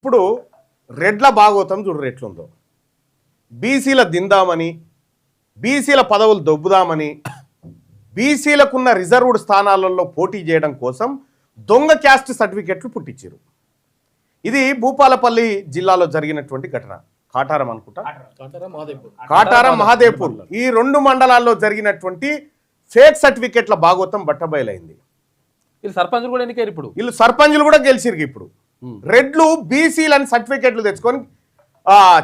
ఇప్పుడు రెడ్ల భాగవతం చూడు ఎట్లుందో. బీసీల దిందామని, బీసీల పదవులు దొబ్బుదామని, బీసీలకున్న రిజర్వ్డ్ స్థానాలలో పోటీ చేయడం కోసం దొంగ క్యాస్ట్ సర్టిఫికెట్లు పుట్టించారు. ఇది భూపాలపల్లి జిల్లాలో జరిగినటువంటి ఘటన. కాటారం అనుకుంటా, కాటారం మహాదేవ్పూర్, ఈ రెండు మండలాల్లో జరిగినటువంటి ఫేక్ సర్టిఫికెట్ల భాగవతం బట్టబయలైంది. వీళ్ళు సర్పంచులు కూడా ఎన్నికారు, ఇప్పుడు వీళ్ళు సర్పంచులు కూడా గెలిచిరు. ఇప్పుడు రెడ్లు బీసీలని సర్టిఫికెట్లు తెచ్చుకొని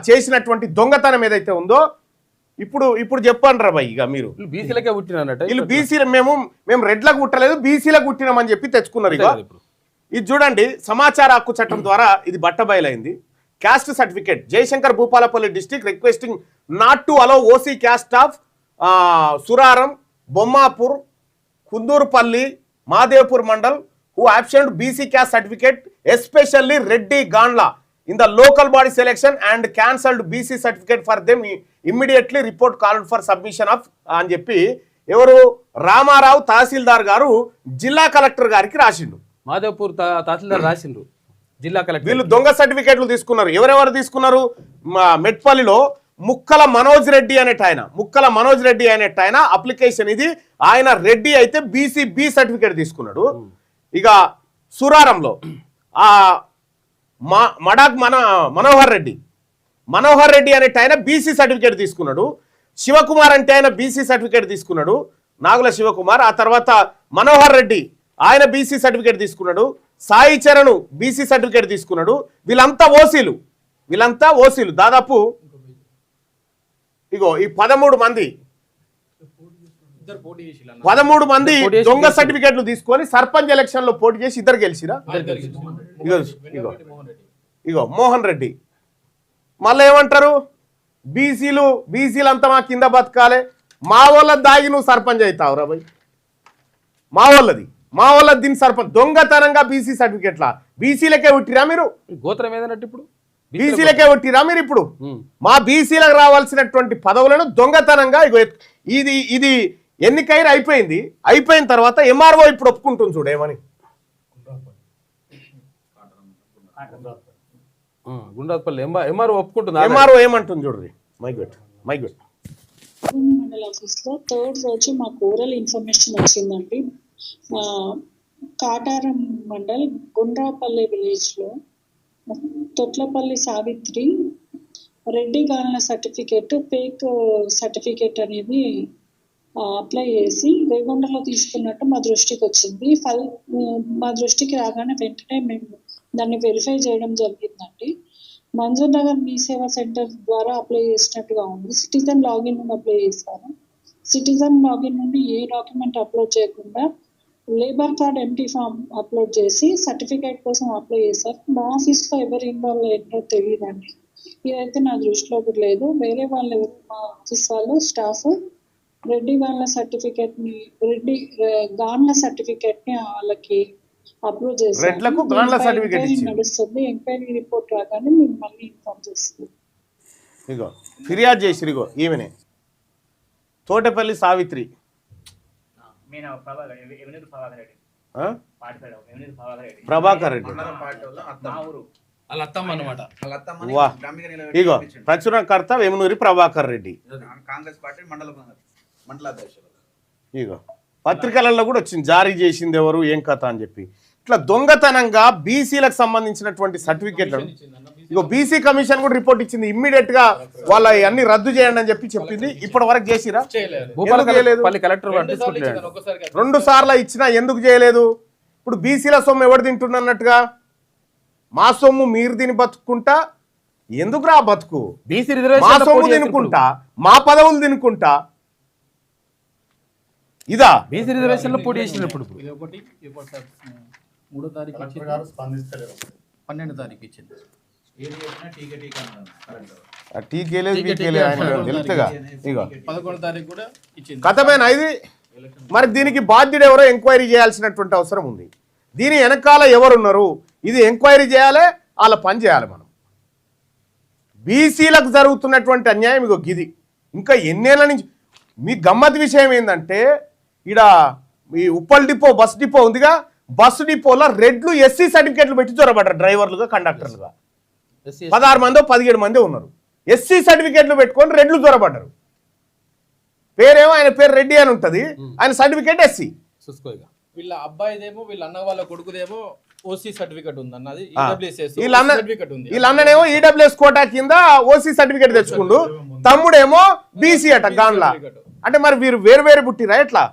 చేసినటువంటి దొంగతనం ఏదైతే ఉందో ఇప్పుడు చెప్పండి రా భయ్. ఇక మీరు బీసీలకే పుట్టినట్టు, వీళ్ళు బీసీలు మేము రెడ్లకు పుట్టలేదు బీసీలకు పుట్టినామని చెప్పి తెచ్చుకున్నారు. ఇక ఇది చూడండి, సమాచార హక్కు చట్టం ద్వారా ఇది బట్టబయలైంది. Caste certificate Jayashankar Bhupalpally district requesting not to allow OC caste of Suraram, Bommapur, Kundurpalli, Madevpur mandal who absent BC caste certificate, especially Reddy Gandla, in the local body selection and cancelled BC certificate for them immediately report called for submission of అని చెప్పి ఎవరు రామారావు తహసీల్దార్ గారు జిల్లా collector గారికి రాసిండు. మాదేవ్పూర్ తహసీల్దార్ రాసిండ్రు జిల్లా collector. వీళ్ళు దొంగ సర్టిఫికేట్లు తీసుకున్నారు. ఎవరెవరు తీసుకున్నారు? మెట్పల్లిలో ముక్కల మనోజ్ రెడ్డి అనేట ఆయన అప్లికేషన్ ఇది. ఆయన రెడ్డి అయితే బీసీ బి సర్టిఫికేట్ తీసుకున్నాడు. ఇక సురారంలో మడాక్ మనోహర్ రెడ్డి అనేట ఆయన బీసీ సర్టిఫికేట్ తీసుకున్నాడు. శివకుమార్ అంటే ఆయన బీసీ సర్టిఫికేట్ తీసుకున్నాడు, నాగుల శివకుమార్. ఆ తర్వాత మనోహర్ రెడ్డి ఆయన బీసీ సర్టిఫికేట్ తీసుకున్నాడు. సాయి చరణ్ బీసీ సర్టిఫికేట్ తీసుకున్నాడు. వీళ్ళంతా ఓసీలు దాదాపు ఇగో ఈ 13 మంది దొంగ సర్టిఫికెట్లు తీసుకొని సర్పంచ్ ఎలక్షన్ లో పోటీ చేసి ఇద్దరు గెలిచిరా. ఇగో మోహన్ రెడ్డి. మళ్ళీ ఏమంటారు? బీసీలు అంతా మా కింద బతకాలే, మా వాళ్ళ దాగి నువ్వు సర్పంచ్ అవుతావు రా భయ్. మా వాళ్ళది దీని సర్పంచ్. దొంగతనంగా బీసీ సర్టిఫికెట్లా బీసీలకే ఉట్టిరా మీరు? గోత్రం ఏదన్నట్టు ఇప్పుడు బీసీలకే ఉట్టిరా మీరు? ఇప్పుడు మా బీసీలకు రావాల్సినటువంటి పదవులను దొంగతనంగా ఇది ఎన్నికైనా అయిపోయిన తర్వాత ఎంఆర్ఓ ఇప్పుడు ఒప్పుకుంటుంది చూడు ఏమని. గుండ్రాపల్లి ఎంఆర్ఓ ఒప్పుకుంటుంది. ఎంఆర్ఓ ఏమంటుంది చూడండి. మైక్ మండల ఆఫీస్ లో థర్డ్ రోజు మాకు ఓరల్ ఇన్ఫర్మేషన్ వచ్చిందండి. కాటారం మండల్ గుండ్రాపల్లి విలేజ్ లో తొట్లపల్లి సావిత్రి రెడ్డి గాన్ల సర్టిఫికేట్ ఫేక్ సర్టిఫికేట్ అనేది అప్లై చేసి రేగొండలో తీసుకున్నట్టు మా దృష్టికి వచ్చింది. మా దృష్టికి రాగానే వెంటనే మేము దాన్ని వెరిఫై చేయడం జరిగిందండి. మంజూర్ నగర్ మీ సేవా సెంటర్ ద్వారా అప్లై చేసినట్టుగా ఉంది. సిటిజన్ లాగిన్ నుండి అప్లై చేశారు. సిటిజన్ లాగిన్ నుండి ఏ డాక్యుమెంట్ అప్లోడ్ చేయకుండా లేబర్ కార్డ్ ఎంటీ ఫామ్ అప్లోడ్ చేసి సర్టిఫికేట్ కోసం అప్లై చేశారు. మా ఆఫీస్లో ఎవరు ఇన్వాల్వ్ అయ్యారో తెలియదండి. ఇదైతే నా దృష్టిలో లేదు. వేరే వాళ్ళు ఎవరు మా ఆఫీస్ వాళ్ళు స్టాఫ్ రెడ్డి గాన్ల సర్టిఫికేట్ ని వాళ్ళకి అప్రూవ్ చేశారు. నడుస్తుంది. ఎంక్వైరీ రిపోర్ట్ రాగానే మేము మళ్ళీ ఇన్ఫార్మ్ చేస్తాం. ఇగో ఫిర్యాదు చేసిరిగో ఈమెనే తోటపల్లి సావిత్రి. ప్రభాకర్ రెడ్డి ఇగో ప్రచురణకర్త వేమునూరి ప్రభాకర్ రెడ్డి. ఇగో పత్రికలలో కూడా వచ్చింది, జారీ చేసింది ఎవరు ఏం కథ అని చెప్పి. ఇట్లా దొంగతనంగా బీసీలకు సంబంధించినటువంటి సర్టిఫికేట్లను ఇగో బీసీ కమిషన్ కూడా రిపోర్ట్ ఇచ్చింది. ఇమ్మీడియట్ గా వాళ్ళ అన్ని రద్దు చేయండి అని చెప్పింది. ఇప్పటి వరకు చేసిరా? 2 సార్లు ఇచ్చినా ఎందుకు చేయలేదు? ఇప్పుడు బీసీల సొమ్ము ఎవరు తింటున్నట్టుగా మా సొమ్ము మీరు తిని బతుకుంటా ఎందుకు రా బతుకు? మా సొమ్ము తినుకుంటా, మా పదవులు తినుకుంటా ఇదా? బీసీ రిజర్వేషన్ లో పోటీ చేసినప్పుడు 3వ తారీఖు 12వ తారీఖు ఇచ్చింది. కథమేనా ఇది? మరి దీనికి బాధ్యుడు ఎవరో ఎంక్వైరీ చేయాల్సినటువంటి అవసరం ఉంది. దీని వెనకాల ఎవరున్నారు? ఇది ఎంక్వైరీ చేయాలి, వాళ్ళ పని చేయాలి. మనం బీసీలకు జరుగుతున్నటువంటి అన్యాయం ఇగో గిది. ఇంకా ఎన్నేళ్ళ నుంచి మీ గమ్మత్ విషయం ఏంటంటే, ఈడ ఈ ఉప్పల్ డిపో బస్ డిపో ఉందిగా, బస్సు డిపోలో రెడ్లు ఎస్సీ సర్టిఫికేట్లు పెట్టి చొరబడ్డారు డ్రైవర్లుగా కండక్టర్లుగా. ఎస్సీ 16 మందో 17 మంది ఉన్నారు. ఎస్సీ సర్టిఫికేట్లు పెట్టుకొని రెడ్లు దొరబడ్డారు. పేరేమో ఆయన పేరు రెడ్డి అని ఉంటది, ఆయన సర్టిఫికేట్ ఎస్సీ. చూసుకో ఇక. వీళ్ళ అబ్బాయిదేమో వీళ్ళ అన్న వాళ్ళ కొడుకుదేమో ఓసీ సర్టిఫికెట్ ఉంది అన్నది సర్టిఫికెట్ ఉంది. వీళ్ళ అన్ననేమో ఈడబ్ల్యూఎస్ కోటా కింద ఓసీ సర్టిఫికేట్ తెచ్చుకుండు, తమ్ముడేమో బీసీ అట గాన్లా. అంటే మరి వీరు వేరు వేరు పుట్టిరా ఎట్లా?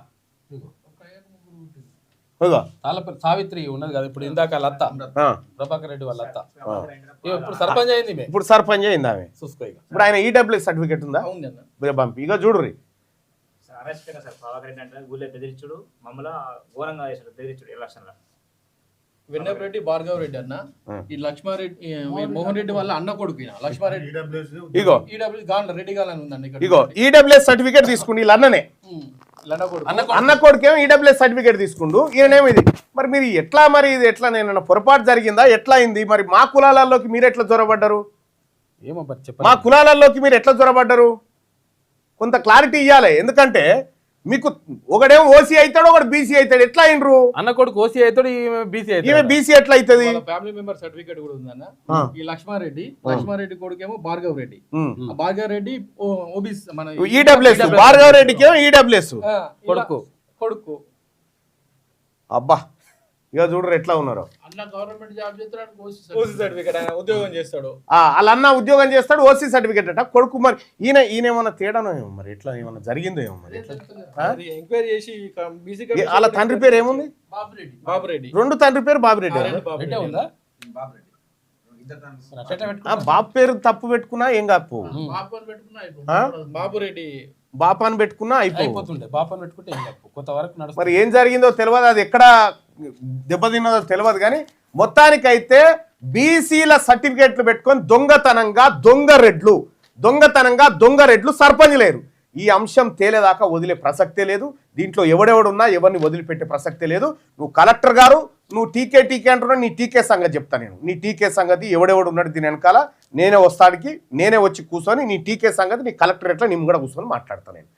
ఇదిగో. తాళ్ళపల్లి సావిత్రి ఉన్నది కదా ఇప్పుడు, ఇందాక వాళ్ళ అత్త ప్రభాకర్ రెడ్డి వాళ్ళ అత్త ఇప్పుడు సర్పంచ్ అయింది. ఇప్పుడు సర్పంచ్ అయింది ఆమె. చూసుకో ఇక. ఇప్పుడు ఆయన ఈడబ్ల్యూఎస్ సర్టిఫికేట్ ఉందా? ఉంది అన్న. పంపి ఇక చూడుర్రి. అరెస్ట్ అయినా సార్ ప్రభాకర్ రెడ్డి అంటే ఊళ్ళో బెదిరించుడు, మమ్మల్ని ఘోరంగా చేశాడు, బెదిరించుడు ఎలక్షన్లో. వెన్నపరెడ్డి భార్గవ్ రెడ్డి అన్న ఈ లక్ష్మారెడ్డి మోహన్ రెడ్డి వాళ్ళ అన్న కొడుకు ఈయన. లక్ష్మారెడ్డి ఇగో ఈడబ్ల్యూ గాన్ రెడ్డి గాన్ అని ఉందండి ఇక్కడ. ఇగో ఈడబ్ల్యూఎస్ సర్టిఫికేట్ తీసుకుండి వీళ్ళ అన్ననే. వీళ్ళ అన్న కొడుకు అన్న కొడుకేమో ఈడబ్ల్యూఎస్ సర్టిఫికేట్ తీసుకుండు, ఈయనేమో ఇది. మరి మీరు ఎట్లా, మరి ఇది ఎట్లా, నేను పొరపాటు జరిగిందా ఎట్లా అయింది? మరి మా కులాలలోకి మీరు ఎట్లా జొరబడ్డారు? ఏమో మరి మా చెప్పండి. కులాలలోకి మీరు ఎట్లా జొరబడ్డారు? కొంత క్లారిటీ ఇవ్వాలి. ఎందుకంటే మీకు ఒకడేమో ఓసీ అవుతాడు, ఒకడు బీసీ అవుతాడు, ఎట్లా అయినరు? అన్న కొడుకు ఓసీ అవుతాడు, ఈమె బీసీ ఈమె అవుతాడు. బీసీ ఎట్లా అవుతుంది? ఫ్యామిలీ మెంబర్ సర్టిఫికేట్ కూడా ఉందన్న. ఈ లక్ష్మారెడ్డి కొడుకేమో భార్గవ్ రెడ్డి. ఆ భార్గవ్ రెడ్డి ఓబీసీ మన ఈడబ్ల్యూఎస్, భార్గవ రెడ్డికి ఏమో ఈడబ్ల్యూఎస్ కొడుకు. అబ్బా ఇక చూడరు ఎట్లా ఉన్నారు. అన్న గవర్నమెంట్ జాబ్ చేస్తాడు, ఓసీ సర్టిఫికేట్ ఆయన ఉద్యోగం చేస్తాడు. వాళ్ళ అన్న ఉద్యోగం చేస్తాడు, ఓసీ సర్టిఫికేట్ అట. కొడుకు మరి ఈయన ఏమన్నా తేడానో ఏమో, మరి ఎట్లా ఏమన్నా జరిగిందో ఏమో మరి. ఎంక్వైరీ చేసి బీసీ వాళ్ళ తండ్రి పేరు ఏముంది? బాబురెడ్డి. రెండు తండ్రి పేరు బాబిరెడ్డి. రెడ్డే ఉందా? బాబు పేరు తప్పు పెట్టుకున్నా ఏం కాపు, బాబురెడ్డి బాపాన్ని పెట్టుకున్నా అయిపోతుండే. బాపని పెట్టుకుంటే ఏం చెప్పు, కొంతవరకు నడుస్తుంది. మరి ఏం జరిగిందో తెలియదు, అది ఎక్కడ దెబ్బతిన్నదో తెలియదు. కానీ మొత్తానికైతే బీసీల సర్టిఫికేట్లు పెట్టుకొని దొంగతనంగా దొంగ రెడ్లు సర్పంచ్ లేరు. ఈ అంశం తేలేదాకా వదిలే ప్రసక్తే లేదు. దీంట్లో ఎవడెవడున్నా ఎవరిని వదిలిపెట్టే ప్రసక్తే లేదు. నువ్వు కలెక్టర్ గారు, నువ్వు టీకే అంటున్నావు, నీ టీకే సంగతి చెప్తా నేను. నీ టీకే సంగతి ఎవడెవడు ఉన్నాడు దీని వెనకాల, నేనే వచ్చి కూర్చొని నీ టీకే సంగతి, నీ కలెక్టరేట్లో నీ కూడా కూర్చొని మాట్లాడతాను నేను.